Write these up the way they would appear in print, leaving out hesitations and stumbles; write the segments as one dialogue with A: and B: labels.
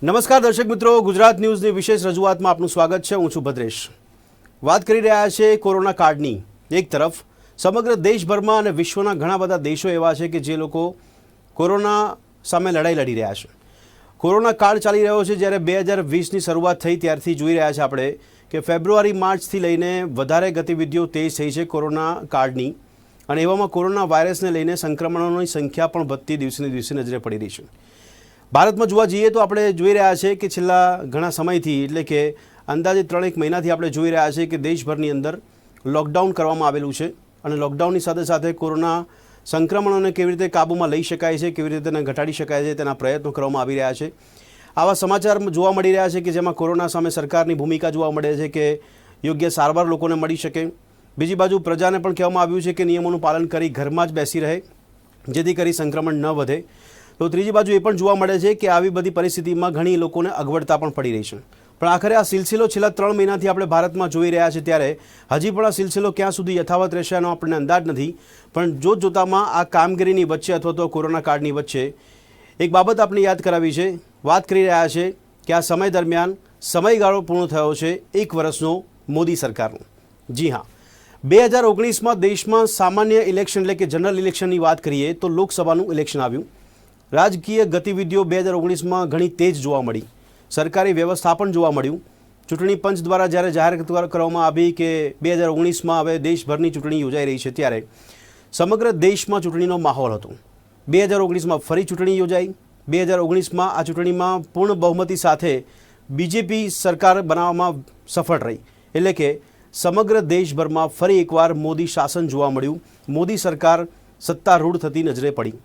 A: નમસ્કાર દર્શક મિત્રો, ગુજરાત ન્યૂઝની વિશેષ રજૂઆતમાં આપનું સ્વાગત છે। હું છું ભદ્રેશ। વાત કરી રહ્યા છે કોરોના કાળની। એક તરફ સમગ્ર દેશભરમાં અને વિશ્વના ઘણા બધા દેશો એવા છે કે જે લોકો કોરોના સામે લડાઈ લડી રહ્યા છે। કોરોના કાળ ચાલી રહ્યો છે, જ્યારે 2020ની શરૂઆત થઈ ત્યારથી જોઈ રહ્યા છે આપણે કે ફેબ્રુઆરી માર્ચથી લઈને વધારે ગતિવિધિઓ તેજ થઈ છે કોરોના કાળની, અને એવામાં કોરોના વાયરસને લઈને સંક્રમણોની સંખ્યા પણ વધતી દિવસે દિવસે નજરે પડી રહી છે। ભારતમાં જોવા જઈએ તો આપણે જોઈ રહ્યા છે કે છેલ્લા ઘણા સમયથી, એટલે કે અંદાજે 3-1 મહિનાથી આપણે જોઈ રહ્યા છે કે દેશભરની અંદર લોકડાઉન કરવામાં આવેલું છે, અને લોકડાઉનની સાથે સાથે કોરોના સંક્રમણોને કેવી રીતે કાબૂમાં લઈ શકાય છે, કેવી રીતે તેને ઘટાડી શકાય છે, તેના પ્રયત્નો કરવામાં આવી રહ્યા છે। આવા સમાચાર જોવા મળી રહ્યા છે કે જેમાં કોરોના સામે સરકારની ભૂમિકા જોવા મળે છે કે યોગ્ય સારવાર લોકોને મળી શકે। બીજી બાજુ પ્રજાને પણ કહેવામાં આવ્યું છે કે નિયમોનું પાલન કરી ઘરમાં જ બેસી રહે, જેથી કરી સંક્રમણ ન વધે। તો ત્રીજી બાજુ એ પણ જોવા મળે છે કે આવી બધી પરિસ્થિતિમાં ઘણી લોકોને અગવડતા પણ પડી રહી છે। પણ આખરે આ સિલસિલો છેલ્લા 3 મહિનાથી આપણે ભારતમાં જોઈ રહ્યા છે, ત્યારે હજી પણ આ સિલસિલો ક્યાં સુધી યથાવત રહેશે એનો આપણને અંદાજ નથી। પણ જોતજોતામાં આ કામગીરીની વચ્ચે અથવા તો કોરોના કાળની વચ્ચે એક બાબત આપણે યાદ કરાવી છે। વાત કરી રહ્યા છે કે આ સમય દરમિયાન સમયગાળો પૂર્ણ થયો છે 1 વર્ષનો મોદી સરકારનો। જી હા, 2019માં દેશમાં સામાન્ય ઇલેક્શન એટલે કે જનરલ ઇલેક્શનની વાત કરીએ તો લોકસભાનું ઇલેક્શન આવ્યું। રાજકીય ગતિવિધિઓ 2019માં ઘણી તેજ જોવા મળી, સરકારી વ્યવસ્થાપન જોવા મળ્યું। ચૂંટણી પંચ દ્વારા જ્યારે જાહેર કરવામાં આવી કે 2019માં હવે દેશભરની ચૂંટણી યોજાઈ રહી છે, ત્યારે સમગ્ર દેશમાં ચૂંટણીનો માહોલ હતો। 2019માં ફરી ચૂંટણી યોજાઈ। 2019માં આ ચૂંટણીમાં પૂર્ણ બહુમતી સાથે બીજેપી સરકાર બનાવવામાં સફળ રહી, એટલે કે સમગ્ર દેશભરમાં ફરી એકવાર મોદી શાસન જોવા મળ્યું, મોદી સરકાર સત્તારૂઢ થતી નજરે પડી।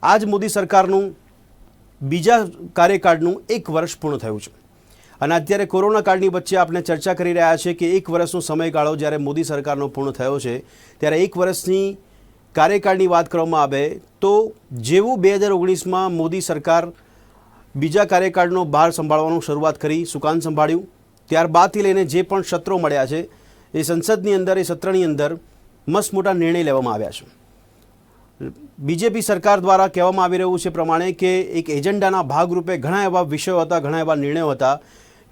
A: આ જ મોદી સરકારનું બીજા કાર્યકાળનું 1 વર્ષ પૂર્ણ થયું છે, અને અત્યારે કોરોના કાળની વચ્ચે આપણે ચર્ચા કરી રહ્યા છીએ કે 1 વર્ષનો સમયગાળો જ્યારે મોદી સરકારનો પૂર્ણ થયો છે, ત્યારે 1 વર્ષની કાર્યકાળની વાત કરવામાં આવે તો જેવું 2019માં મોદી સરકાર બીજા કાર્યકાળનો ભાર સંભાળવાનું શરૂઆત કરી, સુકાન સંભાળ્યું, ત્યારબાદથી લઈને જે પણ સત્રો મળ્યા છે એ સંસદની અંદર, એ સત્રની અંદર મસ્ત મોટા નિર્ણય લેવામાં આવ્યા છે। બીજેપી સરકાર દ્વારા કહેવામાં આવી રહ્યું છે પ્રમાણે કે એક એજન્ડાના ભાગરૂપે ઘણા એવા વિષયો હતા, ઘણા એવા નિર્ણયો હતા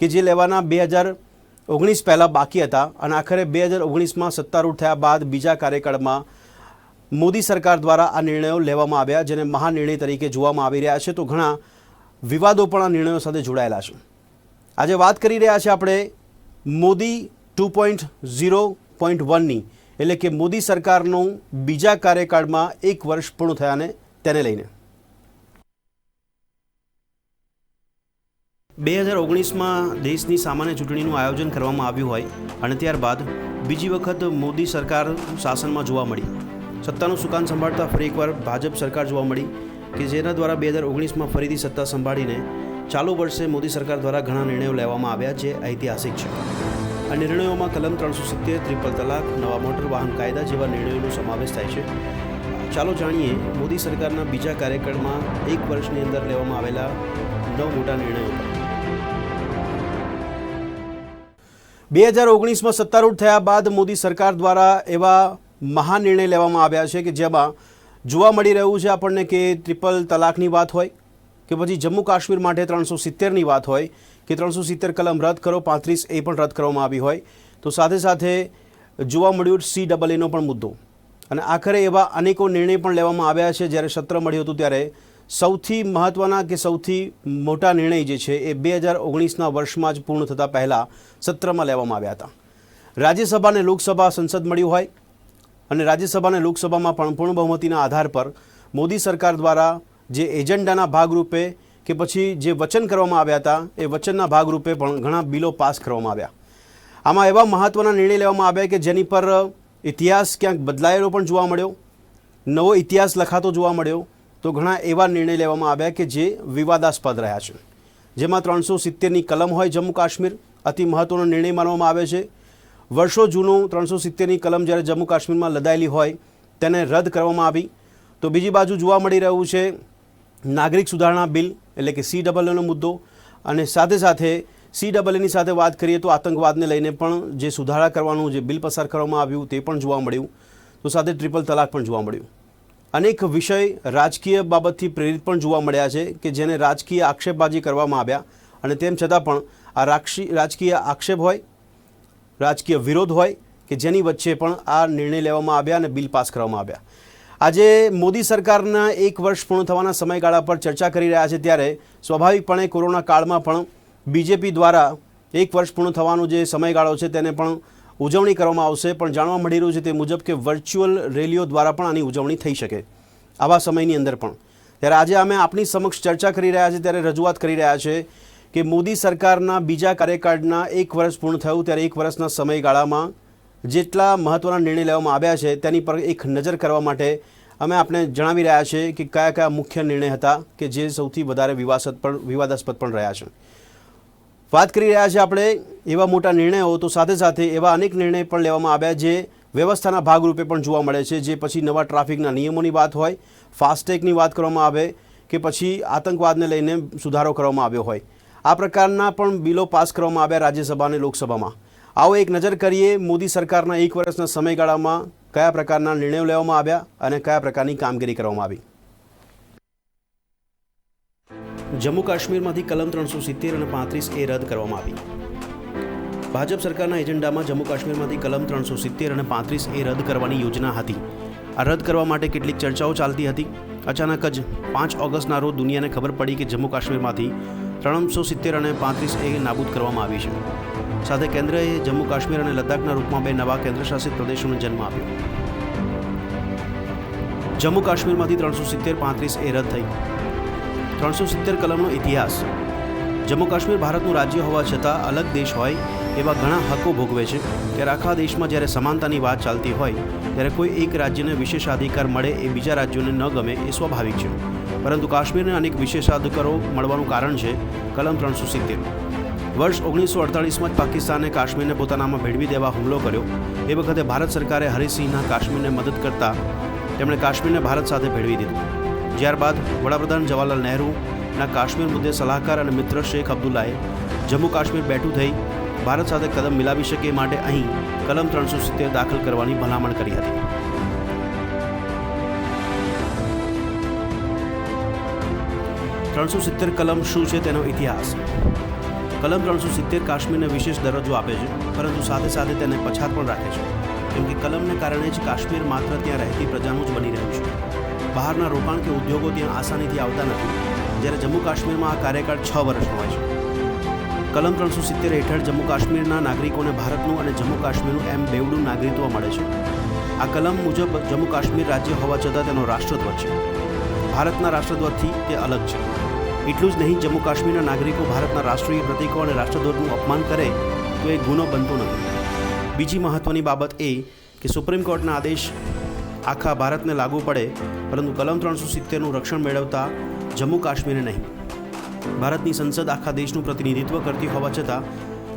A: કે જે લેવાના 2019 પહેલાં બાકી હતા, અને આખરે 2019માં સત્તારૂઢ થયા બાદ બીજા કાર્યકાળમાં મોદી સરકાર દ્વારા આ નિર્ણયો લેવામાં આવ્યા, જેને મહાનિર્ણય તરીકે જોવામાં આવી રહ્યા છે। તો ઘણા વિવાદો પણ આ નિર્ણયો સાથે જોડાયેલા છે। આજે વાત કરી રહ્યા છે આપણે મોદી 2.0.1ની, એટલે કે મોદી સરકારનું બીજા કાર્યકાળમાં 1 વર્ષ પૂર્ણ થયાને તેને લઈને 2019માં દેશની સામાન્ય ચૂંટણીનું આયોજન કરવામાં આવ્યું હોય, અને ત્યારબાદ બીજી વખત મોદી સરકાર શાસનમાં જોવા મળી। સત્તાનું સુકાન સંભાળતા ફરી એકવાર ભાજપ સરકાર જોવા મળી કે જેના દ્વારા 2019માં ફરીથી સત્તા સંભાળીને ચાલુ વર્ષે મોદી સરકાર દ્વારા ઘણા નિર્ણયો લેવામાં આવ્યા, જે ઐતિહાસિક છે। આ નિર્ણયોમાં કલમ 370, ટ્રિપલ તલાક, નવા મોટર વાહન કાયદા જેવા નિર્ણયોનો સમાવેશ થાય છે। ચાલો જાણીએ મોદી સરકારના બીજા કાર્યકાળમાં 1 વર્ષની અંદર લેવામાં આવેલા 9 મોટા નિર્ણયો પર। 2019માં સત્તારૂઢ થયા બાદ મોદી સરકાર દ્વારા એવા મહાન નિર્ણય લેવામાં આવ્યા છે કે જેમાં જોવા મળી રહ્યું છે આપણને કે ટ્રિપલ તલાકની વાત હોય કે પછી જમ્મુ કાશ્મીર માટે 370ની વાત હોય કે 370 કલમ રદ કરો, 35 એ પણ રદ કરવામાં આવી હોય, તો સાથે સાથે જોવા મળ્યું CAAનો પણ મુદ્દો, અને આખરે એવા અનેકો નિર્ણય પણ લેવામાં આવ્યા છે। જ્યારે સત્ર મળ્યું હતું ત્યારે સૌથી મહત્ત્વના કે સૌથી મોટા નિર્ણય જે છે એ 2019ના વર્ષમાં જ પૂર્ણ થતાં પહેલાં સત્રમાં લેવામાં આવ્યા હતા। રાજ્યસભા અને લોકસભા સંસદ મળ્યું હોય, અને રાજ્યસભા અને લોકસભામાં પણ પૂર્ણ બહુમતીના આધાર પર મોદી સરકાર દ્વારા જે એજન્ડાના ભાગરૂપે કે પછી જે વચન કરવામાં આવ્યા હતા એ વચનના ભાગરૂપે પણ ઘણા બિલો પાસ કરવામાં આવ્યા। આમાં એવા મહત્ત્વના નિર્ણય લેવામાં આવ્યા કે જેની પર ઇતિહાસ ક્યાંક બદલાયેલો પણ જોવા મળ્યો, નવો ઇતિહાસ લખાતો જોવા મળ્યો। તો ઘણા એવા નિર્ણય લેવામાં આવ્યા કે જે વિવાદાસ્પદ રહ્યા છે, જેમાં 370ની કલમ હોય જમ્મુ કાશ્મીર અતિ મહત્ત્વનો નિર્ણય માનવામાં આવે છે। વર્ષો જૂનું 370ની કલમ જ્યારે જમ્મુ કાશ્મીરમાં લદાયેલી હોય તેને રદ કરવામાં આવી। તો બીજી બાજુ જોવા મળી રહ્યું છે નાગરિક સુધારણા બિલ એટલે કે CAAનો મુદ્દો, અને સાથે સાથે CAAની સાથે વાત કરીએ તો આતંકવાદને લઈને પણ જે સુધારા કરવાનું જે બિલ પસાર કરવામાં આવ્યું તે પણ જોવા મળ્યું। તો સાથે ટ્રિપલ તલાક પણ જોવા મળ્યું। અનેક વિષય રાજકીય બાબતથી પ્રેરિત પણ જોવા મળ્યા છે કે જેને રાજકીય આક્ષેપબાજી કરવામાં આવ્યા અને તેમ છતાં પણ આ રાજકીય આક્ષેપ હોય, રાજકીય વિરોધ હોય કે જેની વચ્ચે પણ આ નિર્ણય લેવામાં આવ્યા અને બિલ પાસ કરવામાં આવ્યા. આજે મોદી સરકારના 1 વર્ષ પૂર્ણ થવાના સમયગાળા પર ચર્ચા કરી રહ્યા છે, ત્યારે સ્વાભાવિકપણે કોરોના કાળમાં પણ બીજેપી દ્વારા 1 વર્ષ પૂર્ણ થવાનો જે સમયગાળો છે તેને પણ ઉજવણી કરવામાં આવશે. પણ જાણવા મળી રહ્યું છે તે મુજબ કે વર્ચ્યુઅલ રેલીઓ દ્વારા પણ આની ઉજવણી થઈ શકે આવા સમયની અંદર પણ. ત્યારે આજે અમે આપની સમક્ષ ચર્ચા કરી રહ્યા છીએ, ત્યારે રજૂઆત કરી રહ્યા છે કે મોદી સરકારના બીજા કાર્યકાળના 1 વર્ષ પૂર્ણ થયું, ત્યારે 1 વર્ષના સમયગાળામાં જેટલા મહત્ત્વના નિર્ણય લેવામાં આવ્યા છે તેની પર એક નજર કરવા માટે અમે આપને જણાવી રહ્યા છીએ કે કયા કયા મુખ્ય નિર્ણય હતા કે જે સૌથી વધારે વિવાદાસ્પદ પણ રહ્યા છે. વાત કરી રહ્યા છીએ આપણે એવા મોટા નિર્ણયો, તો સાથે સાથે એવા અનેક નિર્ણય પણ લેવામાં આવ્યા જે વ્યવસ્થાના ભાગરૂપે પણ જોવા મળે છે. જે પછી નવા ટ્રાફિકના નિયમોની વાત હોય, ફાસ્ટેગની વાત કરવામાં આવે કે પછી આતંકવાદને લઈને સુધારો કરવામાં આવ્યો હોય, આ પ્રકારના પણ બિલો પાસ કરવામાં આવ્યા રાજ્યસભા અને લોકસભામાં. આવો એક નજર કરીએ મોદી સરકારના 1 વર્ષના સમયગાળામાં કયા પ્રકારના નિર્ણયો લેવામાં આવ્યા અને કયા પ્રકારની કામગીરી કરવામાં આવી. જમ્મુ કાશ્મીરમાંથી કલમ 370 અને 35A રદ કરવામાં આવી. ભાજપ સરકારના એજન્ડામાં જમ્મુ કાશ્મીરમાંથી કલમ 370 અને 35A રદ કરવાની યોજના હતી. આ રદ કરવા માટે કેટલીક ચર્ચાઓ ચાલતી હતી. અચાનક જ 5 ઓગસ્ટના રોજ દુનિયાને ખબર પડી કે જમ્મુ કાશ્મીરમાંથી 370 અને 35A નાબૂદ કરવામાં આવી છે. સાથે કેન્દ્રએ જમ્મુ કાશ્મીર અને લદ્દાખના રૂપમાં 2 નવા કેન્દ્રશાસિત પ્રદેશોને જન્મ આપ્યો. જમ્મુ કાશ્મીરમાંથી 370-35A રદ થઈ. 370 કલમનો ઇતિહાસ. જમ્મુ કાશ્મીર ભારતનું રાજ્ય હોવા છતાં અલગ દેશ હોય એવા ઘણા હકો ભોગવે છે. ત્યારે આખા દેશમાં જ્યારે સમાનતાની વાત ચાલતી હોય ત્યારે કોઈ એક રાજ્યને વિશેષાધિકાર મળે એ બીજા રાજ્યોને ન ગમે એ સ્વાભાવિક છે. પરંતુ કાશ્મીરને અનેક વિશેષાધિકારો મળવાનું કારણ છે કલમ 370. વર્ષ 1948માં જ પાકિસ્તાને કાશ્મીરને પોતાનામાં ભેળવી દેવા હુમલો કર્યો. એ વખતે ભારત સરકારે હરિસિંહના કાશ્મીરને મદદ કરતા તેમણે કાશ્મીરને ભારત સાથે ભેળવી દીધું. ત્યારબાદ વડાપ્રધાન જવાહરલાલ નહેરુના કાશ્મીર મુદ્દે સલાહકાર અને મિત્ર શેખ અબ્દુલ્લાએ જમ્મુ કાશ્મીર બેઠું થઈ ભારત સાથે કદમ મિલાવી શકે એ માટે અહીં કલમ 370 દાખલ કરવાની ભલામણ કરી હતી. કલમ શું છે તેનો ઇતિહાસ. કલમ 370 કાશ્મીરને વિશેષ દરજ્જો આપે છે, પરંતુ સાથે સાથે તેને પછાત પણ રાખે છે, કેમ કે કલમને કારણે જ કાશ્મીર માત્ર ત્યાં રહેતી પ્રજાનું જ બની રહ્યું છે. બહારના રોકાણ કે ઉદ્યોગો ત્યાં આસાનીથી આવતા નથી, જ્યારે જમ્મુ કાશ્મીરમાં આ કાર્યકાળ 6 વર્ષનો હોય છે. કલમ 370 હેઠળ જમ્મુ કાશ્મીરના નાગરિકોને ભારતનું અને જમ્મુ કાશ્મીરનું એમ બેવડું નાગરિકત્વ મળે છે. આ કલમ મુજબ જમ્મુ કાશ્મીર રાજ્ય હોવા છતાં તેનો રાષ્ટ્રધ્વજ છે. ભારતના રાષ્ટ્રધ્વજથી તે અલગ છે. એટલું જ નહીં, જમ્મુ કાશ્મીરના નાગરિકો ભારતના રાષ્ટ્રીય પ્રતીકો અને રાષ્ટ્રધ્વજનું અપમાન કરે તો એ ગુનો બનતો નથી. બીજી મહત્ત્વની બાબત એ કે સુપ્રીમ કોર્ટના આદેશ આખા ભારતને લાગુ પડે, પરંતુ કલમ 370નું રક્ષણ મેળવતા જમ્મુ કાશ્મીરે નહીં. ભારતની સંસદ આખા દેશનું પ્રતિનિધિત્વ કરતી હોવા છતાં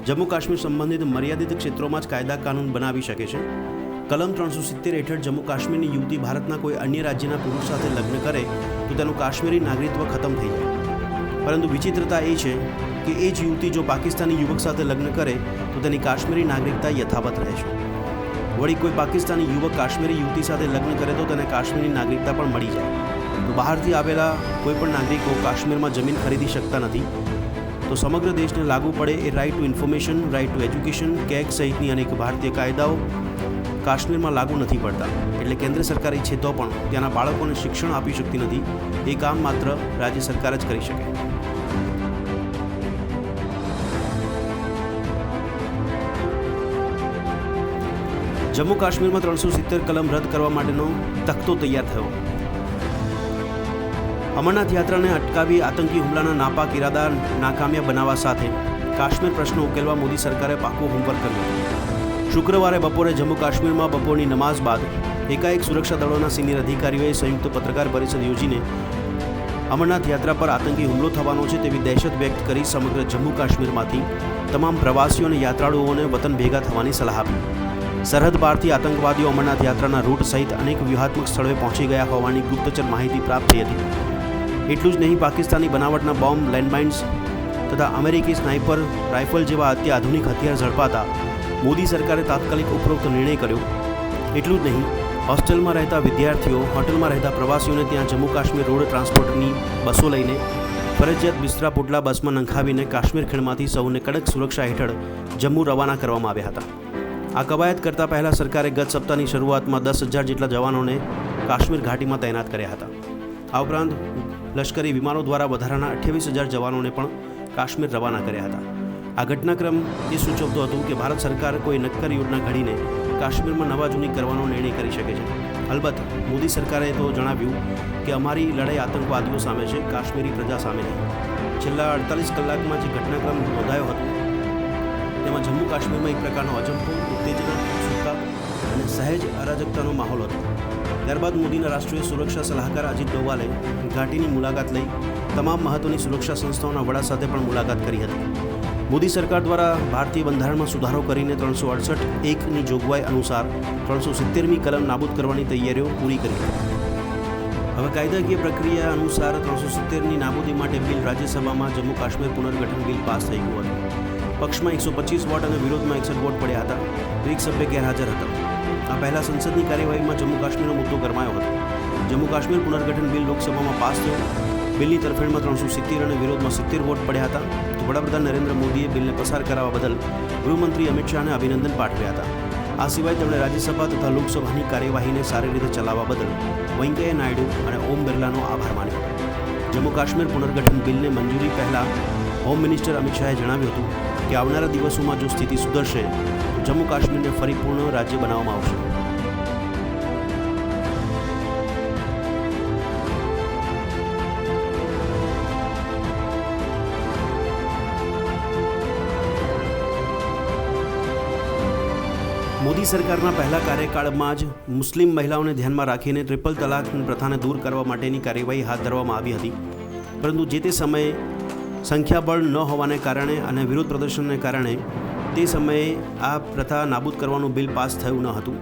A: જમ્મુ કાશ્મીર સંબંધિત મર્યાદિત ક્ષેત્રોમાં જ કાયદા કાનૂન બનાવી શકે છે. કલમ 370 હેઠળ જમ્મુ કાશ્મીરની યુવતી ભારતના કોઈ અન્ય રાજ્યના પુરુષ સાથે લગ્ન કરે તો તેનું કાશ્મીરી નાગરિકત્વ ખતમ થઈ જાય. પરંતુ વિચિત્રતા એ છે કે એ જ યુવતી જો પાકિસ્તાની યુવક સાથે લગ્ન કરે તો તેની કાશ્મીરી નાગરિકતા યથાવત રહે છે. વળી કોઈ પાકિસ્તાની યુવક કાશ્મીરી યુવતી સાથે લગ્ન કરે તો તેને કાશ્મીરી નાગરિકતા પણ મળી જાય. તો બહારથી આવેલા કોઈ પણ નાગરિકો કાશ્મીરમાં જમીન ખરીદી શકતા નથી. તો સમગ્ર દેશને લાગુ પડે એ right to information, right to education, CAG સહિતની અનેક ભારતીય કાયદાઓ કાશ્મીરમાં લાગુ નથી પડતા. એટલે કેન્દ્ર સરકાર ઈચ્છે તો પણ ત્યાંના બાળકોને શિક્ષણ આપી શકતી નથી. એ કામ માત્ર રાજ્ય સરકાર જ કરી શકે. જમ્મુ કાશ્મીરમાં 370 કલમ રદ કરવા માટેનો તખ્તો તૈયાર થયો. અમરનાથ યાત્રાને અટકાવી આતંકી હુમલાના નાપાક ઇરાદા નાકામિયા બનાવવા સાથે કાશ્મીર પ્રશ્ન ઉકેલવા મોદી સરકારે પાકું હોમવર્ક કર્યું. શુક્રવારે બપોરે જમ્મુ કાશ્મીરમાં બપોરની નમાઝ બાદ એકાએક સુરક્ષા દળોના સિનિયર અધિકારીઓએ સંયુક્ત પત્રકાર પરિષદ યોજીને અમરનાથ યાત્રા પર આતંકી હુમલો થવાનો છે તેવી દહેશત વ્યક્ત કરી સમગ્ર જમ્મુ કાશ્મીરમાંથી તમામ પ્રવાસીઓ અને યાત્રાળુઓને વતન ભેગા થવાની સલાહ આપી. સરહદ પારથી આતંકવાદીઓ અમરનાથ યાત્રાના રૂટ સહિત અનેક વ્યૂહાત્મક સ્થળોએ પહોંચી ગયા હોવાની ગુપ્તચર માહિતી પ્રાપ્ત થઈ હતી. એટલું જ નહીં, પાકિસ્તાની બનાવટના બોમ્બ, લેન્ડમાઇન્સ તથા અમેરિકી સ્નાઇપર રાઇફલ જેવા અત્યાધુનિક હથિયાર ઝડપાતા મોદી સરકારે તાત્કાલિક ઉપરોક્ત નિર્ણય કર્યો. એટલું જ નહીં, હોસ્ટેલમાં રહેતા વિદ્યાર્થીઓ, હોટલમાં રહેતા પ્રવાસીઓને ત્યાં જમ્મુ કાશ્મીર રોડ ટ્રાન્સપોર્ટની બસો લઈને ફરજિયાત બિસ્તરા પોટલા બસમાં નંખાવીને કાશ્મીર ખીણમાંથી સૌને કડક સુરક્ષા હેઠળ જમ્મુ રવાના કરવામાં આવ્યા હતા. આ કવાયત કરતાં પહેલાં સરકારે ગત સપ્તાહની શરૂઆતમાં 10,000 જેટલા જવાનોને કાશ્મીર ઘાટીમાં તૈનાત કર્યા હતા. આ ઉપરાંત લશ્કરી વિમાનો દ્વારા વધારાના 28,000 જવાનોને પણ કાશ્મીર રવાના કર્યા હતા. આ ઘટનાક્રમ એ સૂચવતો હતું કે ભારત સરકાર કોઈ નક્કર યોજના ઘડીને કાશ્મીરમાં નવા જૂની કરવાનો નિર્ણય કરી શકે છે. અલબત્ત મોદી સરકારે તો જણાવ્યું કે અમારી લડાઈ આતંકવાદીઓ સામે છે, કાશ્મીરી પ્રજા સામે નહીં. છેલ્લા 48 કલાકમાં જે ઘટનાક્રમ નોંધાયો હતો તેમાં જમ્મુ કાશ્મીરમાં એક પ્રકારનો અજંપો, ઉત્તેજના, ઉત્સુકતા અને સહેજ અરાજકતાનો માહોલ હતો. ત્યારબાદ મોદીના રાષ્ટ્રીય સુરક્ષા સલાહકાર અજીત ડોવાલે ઘાટીની મુલાકાત લઈ તમામ મહત્વની સુરક્ષા સંસ્થાઓના વડા સાથે પણ મુલાકાત કરી હતી. મોદી સરકાર દ્વારા ભારતીય બંધારણમાં સુધારો કરીને 368(1)ની જોગવાઈ અનુસાર 370મી કલમ નાબૂદ કરવાની તૈયારીઓ પૂરી કરી હતી. હવે કાયદાકીય પ્રક્રિયા અનુસાર 370ની નાબૂદી માટે બિલ રાજ્યસભામાં જમ્મુ કાશ્મીર પુનર્ગઠન બિલ પાસ થઈ ગયું હતું. પક્ષમાં 125 વોટ અને વિરોધમાં 61 વોટ પડ્યા હતા. એક સભ્ય ગેરહાજર હતા. આ પહેલા સંસદની કાર્યવાહીમાં જમ્મુ કાશ્મીરનો મુદ્દો ગરમાયો હતો. જમ્મુ કાશ્મીર પુનર્ગઠન બિલ લોકસભામાં પાસ થયો. બિલની તરફેણમાં 370 અને વિરોધમાં 70 વોટ પડ્યા હતા. વડાપ્રધાન નરેન્દ્ર મોદીએ બિલને પસાર કરાવવા બદલ ગૃહમંત્રી અમિત શાહને અભિનંદન પાઠવ્યા હતા. આ સિવાય તેમણે રાજ્યસભા તથા લોકસભાની કાર્યવાહીને સારી રીતે ચલાવવા બદલ વેંકૈયા નાયડુ અને ઓમ બિરલાનો આભાર માન્યો હતો. જમ્મુ કાશ્મીર પુનર્ગઠન બિલને મંજૂરી પહેલાં હોમ મિનિસ્ટર અમિત શાહે જણાવ્યું હતું કે આવનારા દિવસોમાં જો સ્થિતિ સુધરશે તો જમ્મુ કાશ્મીરને ફરી પૂર્ણ રાજ્ય બનાવવામાં આવશે. મોદી સરકારના પહેલા કાર્યકાળમાં જ મુસ્લિમ મહિલાઓને ધ્યાનમાં રાખીને ટ્રિપલ તલાક પ્રથાને દૂર કરવા માટેની કાર્યવાહી હાથ ધરવામાં આવી હતી. પરંતુ જે તે સમયે સંખ્યાબળ ન હોવાને કારણે અને વિરોધ પ્રદર્શનને કારણે તે સમયે આ પ્રથા નાબૂદ કરવાનું બિલ પાસ થયું ન હતું.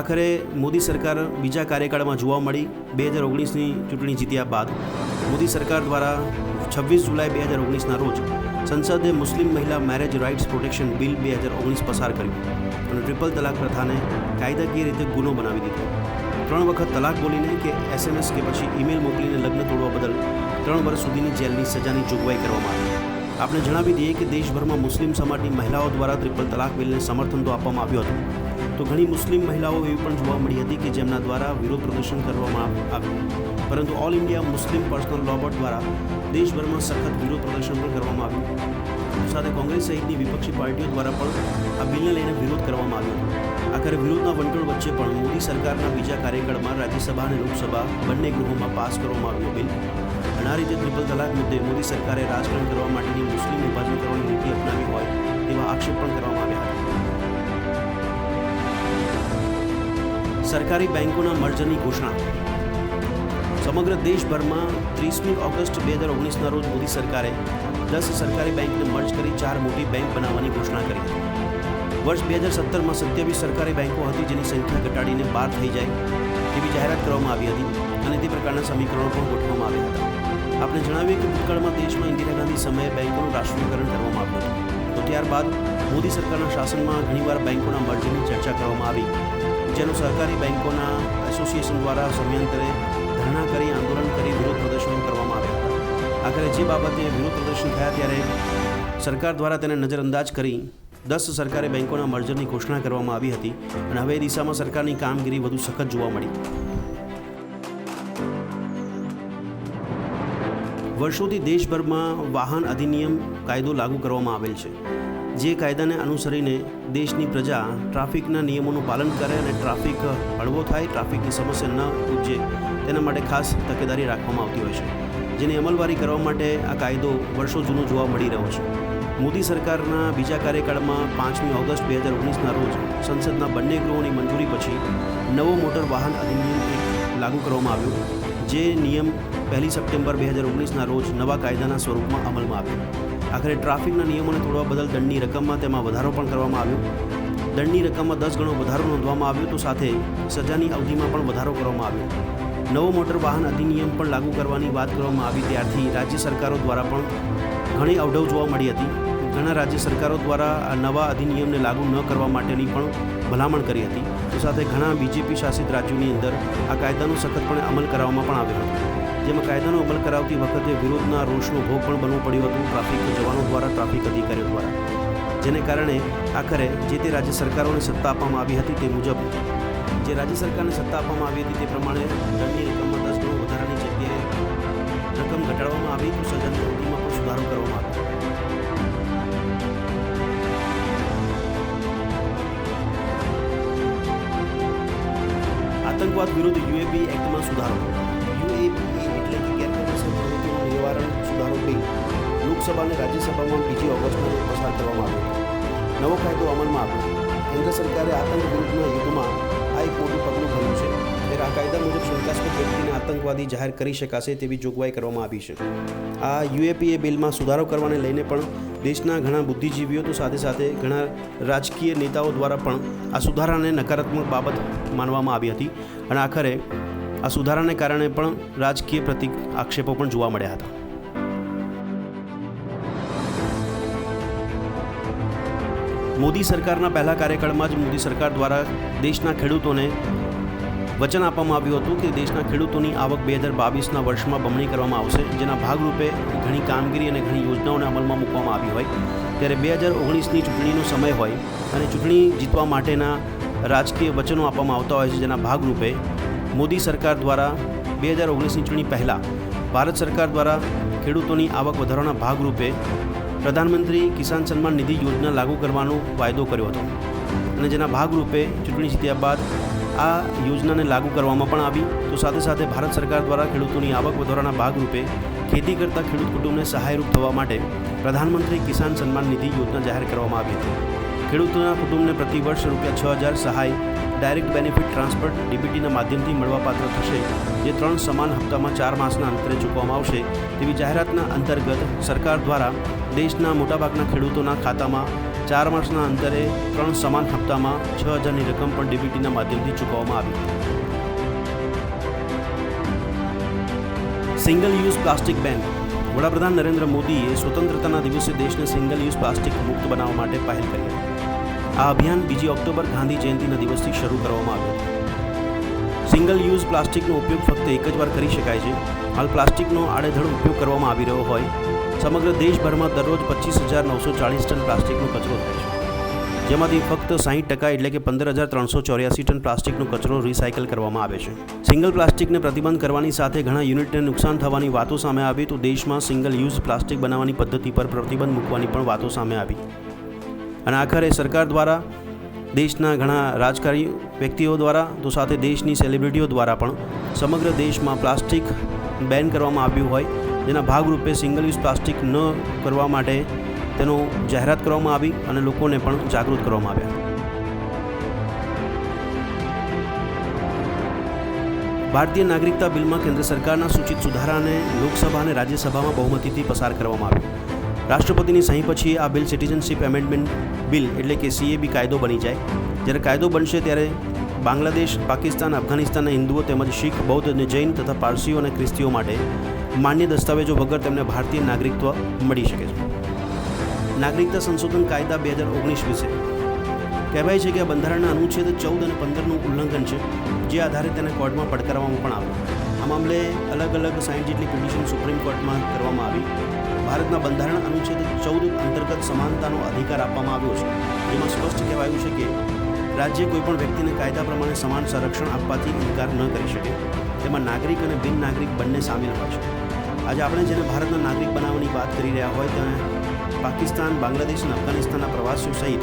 A: આખરે મોદી સરકાર બીજા કાર્યકાળમાં જોવા મળી. 2019ની ચૂંટણી જીત્યા બાદ મોદી સરકાર દ્વારા 26 જુલાઈ 2019ના રોજ સંસદે મુસ્લિમ મહિલા મેરેજ રાઇટ્સ પ્રોટેક્શન બિલ 2019 પસાર કર્યું અને ટ્રિપલ તલાક પ્રથાને કાયદાકીય રીતે ગુનો બનાવી દીધો. 3 વખત તલાક બોલીને કે SMS કે પછી ઈમેલ મોકલીને લગ્ન તોડવા બદલ 3 વર્ષ સુધીની જેલની સજાની જોગવાઈ કરવામાં આવી. આપણે જણાવી દઈએ કે દેશભરમાં મુસ્લિમ સમાજની મહિલાઓ દ્વારા ટ્રિપલ તલાક બિલને સમર્થન તો આપવામાં આવ્યું હતું, તો ઘણી મુસ્લિમ મહિલાઓ એવી પણ જોવા મળી હતી કે જેમના દ્વારા વિરોધ પ્રદર્શન કરવામાં આવ્યું. પરંતુ all India Muslim personal law board દ્વારા દેશભરમાં સખત વિરોધ પ્રદર્શન પણ કરવામાં આવ્યું. સાથે કોંગ્રેસ સહિતની વિપક્ષી પાર્ટીઓ દ્વારા પણ આ બિલને લઈને વિરોધ કરવામાં આવ્યો હતો. આખરે વિરોધના વંટોળ વચ્ચે પણ મોદી સરકારના બીજા કાર્યકાળમાં રાજ્યસભા અને લોકસભા બંને ગૃહોમાં પાસ કરવામાં આવ્યો બિલ. અને આ રીતે ટ્રિપલ તલાક મુદ્દે મોદી સરકારે રાજકારણ કરવા માટેની મુસ્લિમ વિભાજન કરવાની નીતિ અપનાવી હોય તેવા આક્ષેપ પણ કરવામાં આવ્યા હતા. સરકારી બેંકોના મર્જરની ઘોષણા. સમગ્ર દેશભરમાં 30મી ઓગસ્ટ 2019ના રોજ મોદી સરકારે 10 સરકારી બેંકને મર્જ કરી 4 મોટી બેંક બનાવવાની ઘોષણા કરી હતી. વર્ષ 2017માં 27 સરકારી બેંકો હતી જેની સંખ્યા ઘટાડીને 12 થઈ જાય તેવી જાહેરાત કરવામાં આવી હતી અને તે પ્રકારના સમીકરણો પણ ગોઠવવામાં આવ્યા હતા. આપણે જણાવીએ કે ભૂતકાળમાં દેશમાં ઇન્દિરા ગાંધી સમયે બેંકોનું રાષ્ટ્રીયકરણ કરવામાં આવ્યું હતું, તો ત્યારબાદ મોદી સરકારના શાસનમાં ઘણીવાર બેંકોના મર્જરની ચર્ચા કરવામાં આવી, જેનો સહકારી બેંકોના એસોસિએશન દ્વારા સમયાંતરે ધરણા કરી, આંદોલન કરી વિરોધ પ્રદર્શનો કરવામાં આવ્યા હતા. આખરે જે બાબતે વિરોધ પ્રદર્શન થયા ત્યારે સરકાર દ્વારા તેને નજરઅંદાજ કરી 10 સરકારી બેંકોના મર્જરની ઘોષણા કરવામાં આવી હતી અને હવે એ દિશામાં સરકારની કામગીરી વધુ સખત જોવા મળી. વર્ષોથી દેશભરમાં વાહન અધિનિયમ કાયદો લાગુ કરવામાં આવેલ છે, જે કાયદાને અનુસરીને દેશની પ્રજા ટ્રાફિકના નિયમોનું પાલન કરે અને ટ્રાફિક હળવો થાય, ટ્રાફિકની સમસ્યા ન ઉપજે તેના માટે ખાસ તકેદારી રાખવામાં આવતી હોય છે, જેની અમલવારી કરવા માટે આ કાયદો વર્ષો જૂનો જોવા મળી રહ્યો છે. મોદી સરકારના બીજા કાર્યકાળમાં 5મી ઓગસ્ટ 2019ના રોજ સંસદના બંને ગૃહોની મંજૂરી પછી નવો મોટર વાહન અધિનિયમ લાગુ કરવામાં આવ્યો, જે નિયમ 1 સપ્ટેમ્બર 2019ના રોજ નવા કાયદાના સ્વરૂપમાં અમલમાં આવ્યો. આખરે ટ્રાફિકના નિયમોને તોડવા બદલ દંડની રકમમાં તેમાં વધારો પણ કરવામાં આવ્યો. દંડની રકમમાં 10 ગણો વધારો નોંધવામાં આવ્યો, તો સાથે સજાની અવધિમાં પણ વધારો કરવામાં આવ્યો. નવો મોટર વાહન અધિનિયમ પણ લાગુ કરવાની વાત કરવામાં આવી ત્યારથી રાજ્ય સરકારો દ્વારા પણ ઘણી અવઢવ જોવા મળી હતી. ઘણા રાજ્ય સરકારો દ્વારા આ નવા અધિનિયમને લાગુ ન કરવા માટેની પણ ભલામણ કરી હતી. તો સાથે ઘણા બીજેપી શાસિત રાજ્યોની અંદર આ કાયદાનો સખતપણે અમલ કરાવવામાં પણ આવ્યો હતો, જેમાં કાયદાનો અમલ કરાવતી વખતે વિરોધના રોષનો ભોગ પણ બનવું પડ્યું હતું ટ્રાફિક જવાનો દ્વારા, ટ્રાફિક અધિકારીઓ દ્વારા, જેને કારણે આખરે જે તે રાજ્ય સરકારોને સત્તા આપવામાં આવી હતી તે મુજબ જે રાજ્ય સરકારને સત્તા આપવામાં આવી હતી તે પ્રમાણે દંડની રકમમાં 10 ગણો વધારાની જગ્યાએ રકમ ઘટાડવામાં આવી તો સજાની અવધિમાં પણ સુધારો કરવામાં આવ્યો. આતંકવાદ વિરુદ્ધ યુએપી એક્ટમાં સુધારો. યુએપી એટલે કે ગેરકાયદેસર પ્રવૃત્તિનું નિવારણ સુધારો બિલ લોકસભા અને રાજ્યસભામાં 2 ઓગસ્ટે પસાર કરવામાં આવ્યો. નવો કાયદો અમલમાં આવ્યો. કેન્દ્ર સરકારે આતંક વિરુદ્ધના યુદ્ધમાં આ એક મોટું પગલું ભર્યું છે. ત્યારે આ કાયદા મુજબ શંકાસ્પદ વ્યક્તિને આતંકવાદી જાહેર કરી શકાશે તેવી જોગવાઈ કરવામાં આવી છે. આ યુએપીએ બિલમાં સુધારો કરવાને લઈને પણ દેશના ઘણા બુદ્ધિજીવીઓ તો સાથે સાથે ઘણા રાજકીય નેતાઓ દ્વારા પણ આ સુધારાને નકારાત્મક બાબત માનવામાં આવી હતી અને આખરે આ સુધારાને કારણે પણ રાજકીય આક્ષેપો પણ જોવા મળ્યા હતા. મોદી સરકારના પહેલા કાર્યકાળમાં જ મોદી સરકાર દ્વારા દેશના ખેડૂતોને વચન આપવામાં આવ્યું હતું કે દેશના ખેડૂતોની આવક 2022ના વર્ષમાં બમણી કરવામાં આવશે, જેના ભાગરૂપે ઘણી કામગીરી અને ઘણી યોજનાઓને અમલમાં મૂકવામાં આવી હોય. ત્યારે 2019ની ચૂંટણીનો સમય હોય અને ચૂંટણી જીતવા માટેના રાજકીય વચનો આપવામાં આવતા હોય છે, જેના ભાગરૂપે મોદી સરકાર દ્વારા 2019ની ચૂંટણી પહેલાં ભારત સરકાર દ્વારા ખેડૂતોની આવક વધારવાના ભાગરૂપે પ્રધાનમંત્રી કિસાન સન્માન નિધિ યોજના લાગુ કરવાનો વાયદો કર્યો હતો અને જેના ભાગરૂપે ચૂંટણી જીત્યા બાદ આ યોજનાને લાગુ કરવામાં પણ આવી. તો સાથે સાથે ભારત સરકાર દ્વારા ખેડૂતોની આવક વધારવાના ભાગરૂપે ખેતી કરતા ખેડૂત કુટુંબને સહાયરૂપ થવા માટે પ્રધાનમંત્રી કિસાન સન્માન નિધિ યોજના જાહેર કરવામાં આવી હતી. ખેડૂતોના કુટુંબને પ્રતિ વર્ષ ₹6,000 સહાય ડાયરેક્ટ બેનિફિટ ટ્રાન્સફર ડીબીટીના માધ્યમથી મળવાપાત્ર થશે, જે 3 સમાન હપ્તામાં 4 માસના અંતરે ચૂકવવામાં આવશે. તેવી જાહેરાતના અંતર્ગત સરકાર દ્વારા દેશના મોટાભાગના ખેડૂતોના ખાતામાં 4 માસના અંતરે 3 સમાન હપ્તામાં 6,000ની રકમ પણ ડીબીટીના માધ્યમથી ચૂકવવામાં આવી. સિંગલ યુઝ પ્લાસ્ટિક બેન. વડાપ્રધાન નરેન્દ્ર મોદીએ સ્વતંત્રતાના દિવસે દેશને સિંગલ યુઝ પ્લાસ્ટિક મુક્ત બનાવવા માટે પહેલ કરી હતી. આ અભિયાન 2 ઓક્ટોબર ગાંધી જયંતિના દિવસથી શરૂ કરવામાં આવ્યું હતું. સિંગલ યુઝ પ્લાસ્ટિકનો ઉપયોગ ફક્ત એક જ વાર કરી શકાય છે. હાલ પ્લાસ્ટિકનો આડેધડ ઉપયોગ કરવામાં આવી રહ્યો હોય. સમગ્ર દેશભરમાં દરરોજ 25,940 ટન પ્લાસ્ટિકનો કચરો થાય છે, જેમાંથી ફક્ત 60% એટલે કે 15,384 ટન પ્લાસ્ટિકનો કચરો રિસાયકલ કરવામાં આવે છે. સિંગલ પ્લાસ્ટિકને પ્રતિબંધ કરવાની સાથે ઘણા યુનિટને નુકસાન થવાની વાતો સામે આવી તો દેશમાં સિંગલ યુઝ પ્લાસ્ટિક બનાવવાની પદ્ધતિ પર પ્રતિબંધ મૂકવાની પણ વાતો સામે આવી અને આખરે સરકાર દ્વારા દેશના ઘણા રાજકારી વ્યક્તિઓ દ્વારા તો સાથે દેશની સેલિબ્રિટીઓ દ્વારા પણ સમગ્ર દેશમાં પ્લાસ્ટિક બેન કરવામાં આવ્યું હોય, જેના ભાગરૂપે સિંગલ યુઝ પ્લાસ્ટિક ન કરવા માટે તેનો જાહેરાત કરવામાં આવી અને લોકોને પણ જાગૃત કરવામાં આવ્યા. ભારતીય નાગરિકતા બિલમાં કેન્દ્ર સરકારના સૂચિત સુધારાને લોકસભા અને રાજ્યસભામાં બહુમતીથી પસાર કરવામાં આવ્યો. રાષ્ટ્રપતિની સહી પછી આ બિલ સિટીઝનશીપ એમેન્ડમેન્ટ બિલ એટલે કે CAB કાયદો બની જાય. જ્યારે કાયદો બનશે ત્યારે બાંગ્લાદેશ, પાકિસ્તાન, અફઘાનિસ્તાનના હિન્દુઓ તેમજ શીખ, બૌદ્ધ અને જૈન તથા પારસીઓ અને ખ્રિસ્તીઓ માટે માન્ય દસ્તાવેજો વગર તેમને ભારતીય નાગરિકત્વ મળી શકે છે. નાગરિકતા સંશોધન કાયદા 2019 વિશે કહેવાય છે કે આ બંધારણના અનુચ્છેદ 14 અને 15નું ઉલ્લંઘન છે, જે આધારે તેને કોર્ટમાં પડકારવામાં પણ આવ્યું. આ મામલે અલગ 60 જેટલી પિટિશન સુપ્રીમ કોર્ટમાં કરવામાં આવી. ભારતના બંધારણ અનુચ્છેદ 14 અંતર્ગત સમાનતાનો અધિકાર આપવામાં આવ્યો છે, જેમાં સ્પષ્ટ કહેવાયું છે કે રાજ્ય કોઈપણ વ્યક્તિને કાયદા પ્રમાણે સમાન સંરક્ષણ આપવાથી ઇનકાર ન કરી શકે. તેમાં નાગરિક અને બિન નાગરિક બંને સામેલ હોય છે. આજે આપણે જેને ભારતના નાગરિક બનાવવાની વાત કરી રહ્યા હોય ત્યાં પાકિસ્તાન, બાંગ્લાદેશ અને અફઘાનિસ્તાનના પ્રવાસીઓ સહિત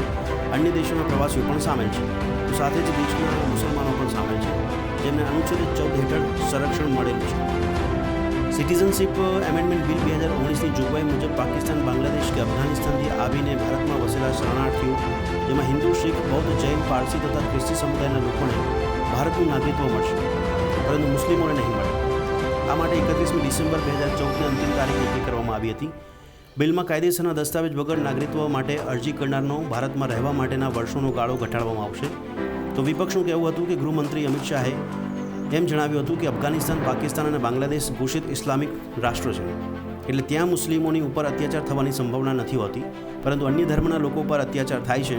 A: અન્ય દેશોના પ્રવાસીઓ પણ સામેલ છે. તો સાથે જ દેશના મુસલમાનો પણ સામેલ છે, જેમને અનુચ્છેદ 14 હેઠળ સંરક્ષણ મળેલું છે. સિટીઝનશીપ એમેન્ડમેન્ટ બિલ 2019ની જોગવાઈ મુજબ પાકિસ્તાન, બાંગ્લાદેશ કે અફઘાનિસ્તાનથી આવીને ભારતમાં વસેલા શરણાર્થીઓ, જેમાં હિન્દુ, શીખ, બૌદ્ધ, જૈન, પારસી તથા ખ્રિસ્તી સમુદાયના લોકોને ભારતનું નાગરિકત્વ મળશે, પરંતુ મુસ્લિમોને નહીં મળે. આ માટે 31મી ડિસેમ્બર 2014ની અંતિમ તારીખ નક્કી કરવામાં આવી હતી. બિલમાં કાયદેસરના દસ્તાવેજ વગર નાગરિકત્વ માટે અરજી કરનારનો ભારતમાં રહેવા માટેના વર્ષોનો ગાળો ઘટાડવામાં આવશે. તો વિપક્ષનું કહેવું હતું કે ગૃહમંત્રી અમિત શાહે એમ જણાવ્યું હતું કે અફઘાનિસ્તાન, પાકિસ્તાન અને બાંગ્લાદેશ ઘોષિત ઇસ્લામિક રાષ્ટ્રો છે એટલે ત્યાં મુસ્લિમોની ઉપર અત્યાચાર થવાની સંભાવના નથી હોતી, પરંતુ અન્ય ધર્મના લોકો પર અત્યાચાર થાય છે.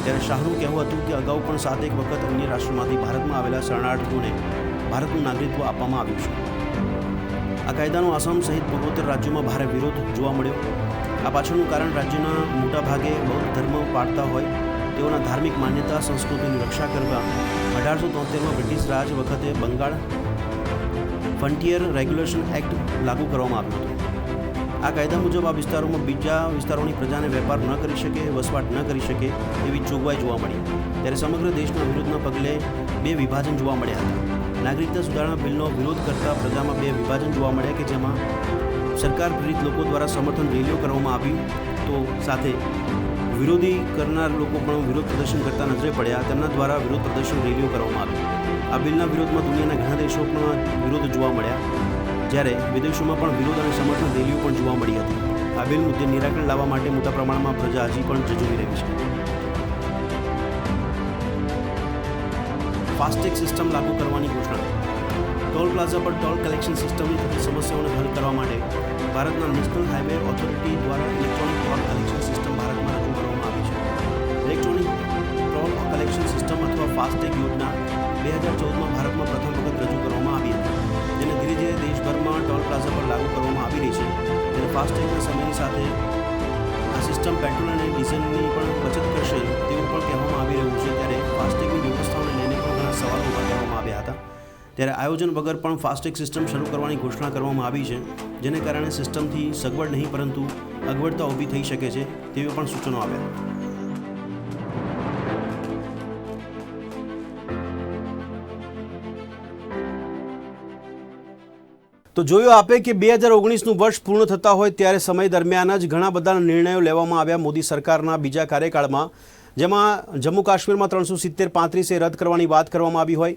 A: ત્યારે શાહનું કહેવું હતું કે અગાઉ પણ 7 વખત અન્ય રાષ્ટ્રોમાંથી ભારતમાં આવેલા શરણાર્થીઓને ભારતનું નાગરિકત્વ આપવામાં આવ્યું છે. આ કાયદાનો આસામ સહિત પૂર્વોત્તર રાજ્યોમાં ભારે વિરોધ જોવા મળ્યો. આ પાછળનું કારણ રાજ્યના મોટા ભાગે બૌદ્ધ ધર્મ પાળતા હોય તેઓના ધાર્મિક માન્યતા સંસ્કૃતિની રક્ષા કરવા 1873માં બ્રિટિશ રાજ વખતે બંગાળ ફ્રન્ટિયર રેગ્યુલેશન એક્ટ લાગુ કરવામાં આવ્યું હતું. આ કાયદા મુજબ આ વિસ્તારોમાં બીજા વિસ્તારોની પ્રજાને વેપાર ન કરી શકે, વસવાટ ન કરી શકે એવી જોગવાઈ જોવા મળી. ત્યારે સમગ્ર દેશના વિરોધના પગલે 2 વિભાજન જોવા મળ્યા હતા. નાગરિકતા સુધારણા બિલનો વિરોધ કરતા પ્રજામાં 2 વિભાજન જોવા મળ્યા કે જેમાં સરકાર પ્રેરિત લોકો દ્વારા સમર્થન રેલીઓ કરવામાં આવી, તો સાથે વિરોધી કરનાર લોકો પણ વિરોધ પ્રદર્શન કરતા નજરે પડ્યા. તેમના દ્વારા વિરોધ પ્રદર્શન રેલીઓ કરવામાં આવી. આ બિલના વિરોધમાં દુનિયાના ઘણા દેશો પણ વિરોધ જોવા મળ્યા, જ્યારે વિદેશોમાં પણ વિરોધ અને સમર્થન રેલીઓ પણ જોવા મળી હતી. આ બિલ મુદ્દે નિરાકરણ લાવવા માટે મોટા પ્રમાણમાં પ્રજા હજી પણ ઝઝૂમી રહી છે. ફાસ્ટેગ સિસ્ટમ લાગુ કરવાની ઘોષણા. ટોલ પ્લાઝા પર ટોલ કલેક્શન સિસ્ટમની થતી સમસ્યાઓને હલ કરવા માટે ભારતના નેશનલ હાઈવે ઓથોરિટી દ્વારા ઇલેક્ટ્રોનિક ટોલ કલેક્શન સિસ્ટમ ભારતમાં રજૂ કરવામાં આવી છે. ઇલેક્ટ્રોનિક ટોલ કલેક્શન સિસ્ટમ અથવા ફાસ્ટેગ યોજના 2014માં ભારતમાં પ્રથમ વખત રજૂ કરવામાં આવી હતી, જેને ધીરે ધીરે દેશભરમાં ટોલ પ્લાઝા પર લાગુ કરવામાં આવી રહી છે. ત્યારે ફાસ્ટેગના સમયની સાથે આ સિસ્ટમ પેટ્રોલ અને ડીઝલની પણ બચત કરશે તેવું પણ કહેવામાં આવી રહ્યું છે. ત્યારે ફાસ્ટેગની વ્યવસ્થાઓને લઈને પણ ઘણા સવાલો ઊભા કરવામાં આવ્યા હતા. ત્યારે આયોજન વગર પણ ફાસ્ટેગ સિસ્ટમ શરૂ કરવાની ઘોષણા કરવામાં આવી છે, જેને કારણે સિસ્ટમથી સગવડ નહીં પરંતુ અગવડતા ઊભી થઈ શકે છે તેવા પણ સૂચનો આવ્યા. તો જોયું આપે કે 2019નું વર્ષ પૂર્ણ થતા હોય ત્યારે સમય દરમિયાન જ ઘણા બધા નિર્ણયો લેવામાં આવ્યા મોદી સરકારના બીજા કાર્યકાળમાં, જેમાં જમ્મુ કાશ્મીરમાં 370-35 રદ કરવાની વાત કરવામાં આવી હોય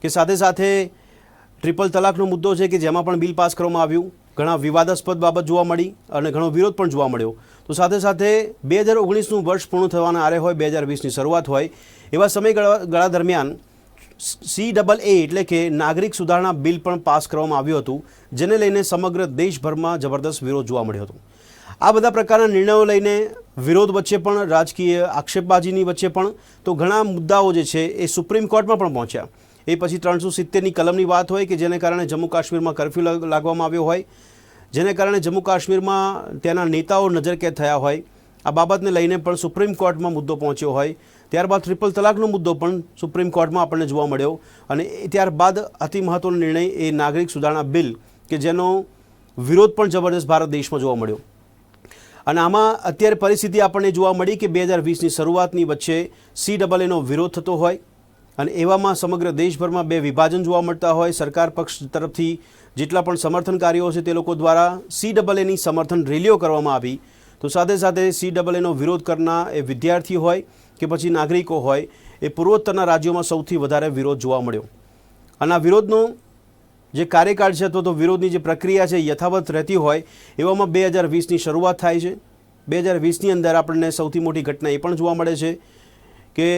A: કે સાથે સાથે ટ્રિપલ તલાકનો મુદ્દો છે કે જેમાં પણ બિલ પાસ કરવામાં આવ્યું. ઘણા વિવાદાસ્પદ બાબત જોવા મળી અને ઘણો વિરોધ પણ જોવા મળ્યો. તો સાથે સાથે 2019નું વર્ષ પૂર્ણ થવાના આરે હોય, 2020ની શરૂઆત હોય એવા સમયગાળા દરમિયાન CAA એટલે કે નાગરિક સુધારણા બિલ પણ પાસ કરવામાં આવ્યું હતું, જેને લઈને સમગ્ર દેશભરમાં જબરદસ્ત વિરોધ જોવા મળ્યો હતો. આ બધા પ્રકારના નિર્ણયો લઈને વિરોધ વચ્ચે પણ રાજકીય આક્ષેપબાજીની વચ્ચે પણ તો ઘણા મુદ્દાઓ જે છે એ સુપ્રીમ કોર્ટમાં પણ પહોંચ્યા. એ પછી 370ની કલમની વાત હોય કે જેને કારણે જમ્મુ કાશ્મીરમાં કર્ફ્યુ લાગવામાં આવ્યો હોય, જેને કારણે જમ્મુ કાશ્મીરમાં તેના નેતાઓ નજરકેદ થયા હોય. આ બાબતને લઈને પણ સુપ્રીમ કોર્ટમાં મુદ્દો પહોંચ્યો હોય. ત્યારબાદ ટ્રિપલ તલાકનો મુદ્દો પણ સુપ્રીમ કોર્ટમાં આપણને જોવા મળ્યો અને ત્યારબાદ અતિ મહત્ત્વનો નિર્ણય એ નાગરિક સુધારણા બિલ કે જેનો વિરોધ પણ જબરદસ્ત ભારત દેશમાં જોવા મળ્યો. અને આમાં અત્યારે પરિસ્થિતિ આપણને જોવા મળી કે 2020ની શરૂઆતની વચ્ચે CAAનો વિરોધ થતો હોય અને એવામાં સમગ્ર દેશભરમાં 2 વિભાજન જોવા મળતા હોય. સરકાર પક્ષ તરફથી જેટલા પણ સમર્થનકારીઓ છે તે લોકો દ્વારા CAAની સમર્થન રેલીઓ કરવામાં આવી, તો સાથે સાથે CAAનો વિરોધ કરનાર એ વિદ્યાર્થી હોય કે પછી નાગરિકો હોય એ પૂર્વોત્તરના રાજ્યોમાં સૌથી વધારે વિરોધ જોવા મળ્યો. અને આ વિરોધનો જે કાર્યકાળ છે અથવા તો વિરોધની જે પ્રક્રિયા છે યથાવત રહેતી હોય એવામાં 2020ની શરૂઆત થાય છે. 2020ની અંદર આપણને સૌથી મોટી ઘટના એ પણ જોવા મળે છે કે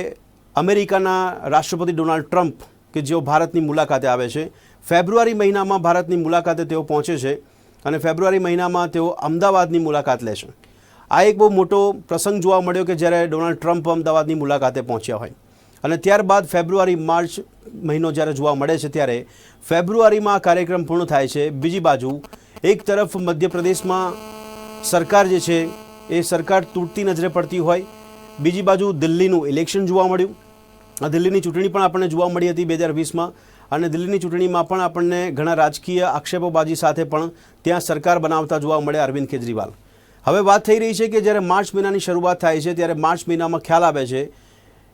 A: અમેરિકાના રાષ્ટ્રપતિ ડોનાલ્ડ ટ્રમ્પ કે જેઓ ભારતની મુલાકાતે આવે છે. ફેબ્રુઆરી મહિનામાં ભારતની મુલાકાતે તેઓ પહોંચે છે અને ફેબ્રુઆરી મહિનામાં તેઓ અમદાવાદની મુલાકાત લે છે. આ એક બહુ મોટો પ્રસંગ જોવા મળ્યો કે જ્યારે ડોનાલ્ડ ટ્રમ્પ અમદાવાદની મુલાકાતે પહોંચ્યા હોય અને ત્યારબાદ ફેબ્રુઆરી-માર્ચ મહિનો જ્યારે જોવા મળે છે ત્યારે ફેબ્રુઆરીમાં કાર્યક્રમ પૂર્ણ થાય છે. બીજી બાજુ એક તરફ મધ્યપ્રદેશમાં સરકાર જે છે એ સરકાર તૂટતી નજરે પડતી હોય, બીજી બાજુ દિલ્હીનું ઇલેક્શન જોવા મળ્યું. આ દિલ્હીની ચૂંટણી પણ આપણને જોવા મળી હતી 2020માં અને દિલ્હીની ચૂંટણીમાં પણ આપણને ઘણા રાજકીય આક્ષેપોબાજી સાથે પણ ત્યાં સરકાર બનાવતા જોવા મળે અરવિંદ કેજરીવાલ. હવે વાત થઈ રહી છે કે જ્યારે માર્ચ મહિનાની શરૂઆત થાય છે ત્યારે માર્ચ મહિનામાં ખ્યાલ આવે છે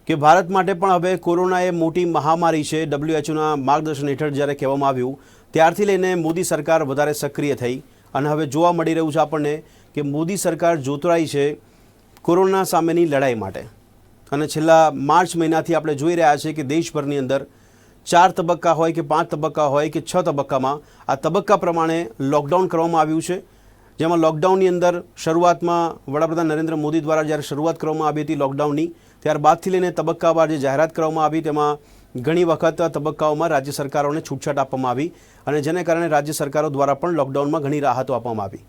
A: કે ભારત માટે પણ હવે કોરોના એ મોટી મહામારી છે. WHOના માર્ગદર્શન હેઠળ જ્યારે કહેવામાં આવ્યું ત્યારથી લઈને મોદી સરકાર વધારે સક્રિય થઈ અને હવે જોવા મળી રહ્યું છે આપણને કે મોદી સરકાર જોતરાઈ છે કોરોના સામેની લડાઈ માટે. અને છેલ્લા માર્ચ મહિનાથી આપણે જોઈ રહ્યા છીએ કે દેશભરની અંદર 4 તબક્કા હોય કે 5 તબક્કા હોય કે 6 તબક્કામાં આ તબક્કા પ્રમાણે લોકડાઉન કરવામાં આવ્યું છે, જેમાં લોકડાઉનની અંદર શરૂઆતમાં વડાપ્રધાન નરેન્દ્ર મોદી દ્વારા જ્યારે શરૂઆત કરવામાં આવી હતી લોકડાઉનની ત્યારબાદથી લઈને તબક્કાવાર જે જાહેરાત કરવામાં આવી તેમાં ઘણી વખત તબક્કાઓમાં રાજ્ય સરકારોને છૂટછાટ આપવામાં આવી અને જેને કારણે રાજ્ય સરકારો દ્વારા પણ લોકડાઉનમાં ઘણી રાહતો આપવામાં આવી.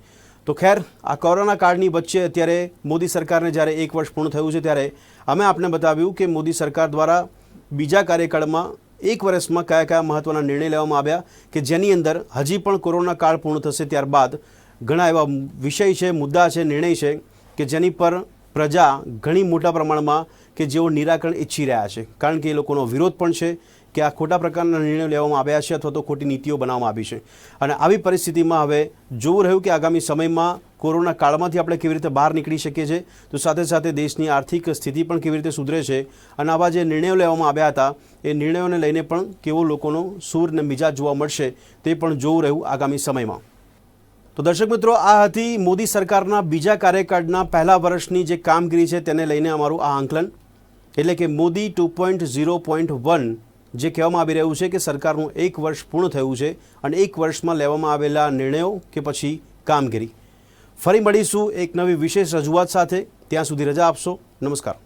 A: તો ખેર, આ કોરોના કાળની વચ્ચે અત્યારે મોદી સરકારને જ્યારે 1 વર્ષ પૂર્ણ થયું છે ત્યારે અમે આપને બતાવ્યું કે મોદી સરકાર દ્વારા બીજા કાર્યકાળમાં 1 વર્ષમાં કયા કયા મહત્ત્વના નિર્ણય લેવામાં આવ્યા કે જેની અંદર હજી પણ કોરોના કાળ પૂર્ણ થશે ત્યારબાદ ઘણા એવા વિષય છે, મુદ્દા છે, નિર્ણય છે કે જેની પર પ્રજા ઘણી મોટા પ્રમાણમાં કે જેઓ નિરાકરણ ઈચ્છી રહ્યા છે, કારણ કે એ લોકોનો વિરોધ પણ છે કે આ ખોટા પ્રકારના નિર્ણયો લેવામાં આવ્યા છે અથવા તો ખોટી નીતિઓ બનાવવામાં આવી છે. અને આવી પરિસ્થિતિમાં હવે જોવું રહ્યું કે આગામી સમયમાં કોરોના કાળમાંથી આપણે કેવી રીતે બહાર નીકળી શકીએ છીએ, તો સાથે સાથે દેશની આર્થિક સ્થિતિ પણ કેવી રીતે સુધરે છે અને આવા જે નિર્ણયો લેવામાં આવ્યા હતા એ નિર્ણયોને લઈને પણ કેવો લોકોનો સૂર અને મિજાજ જોવા મળશે તે પણ જોવું રહ્યું આગામી સમયમાં. તો દર્શક મિત્રો, આ હતી મોદી સરકારના બીજા કાર્યકાળના પહેલા વર્ષની જે કામગીરી છે તેને લઈને અમારું આ આંકલન, એટલે કે મોદી 2.0.1 જે કહેવામાં આવી રહ્યું છે કે સરકારનું 1 વર્ષ પૂર્ણ થયું છે અને 1 વર્ષમાં લેવામાં આવેલા નિર્ણયો કે પછી કામગીરી. ફરી મળીશું એક નવી વિશેષ રજૂઆત સાથે. ત્યાં સુધી રજા આપશો. નમસ્કાર.